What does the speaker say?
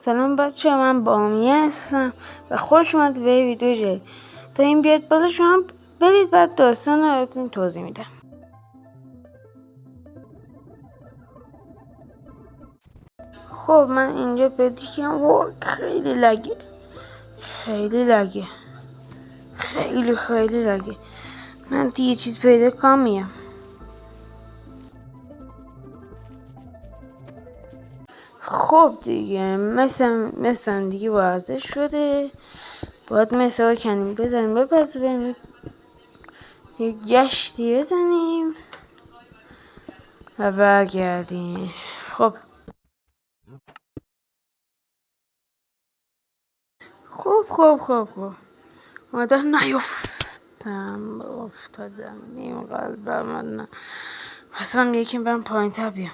سلام بچه، من بامیه هستم و خوش اومد به ویدیو جدید. تا این بیاد بالا شما برید، بعد داستان رو براتون توضیح میدم. خب من اینجا پیدا کردم. خیلی لگه، خیلی لگه. من یه چیز پیدا کنم میام. خب دیگه مثلا دیگه ورزش شده، باید مثلا کنیم بزنیم بپس بریم یه گشتی بزنیم و برگردیم. خب مادر افتادم نیم قلبم. من خواستم یکی برم پایین تر بیام.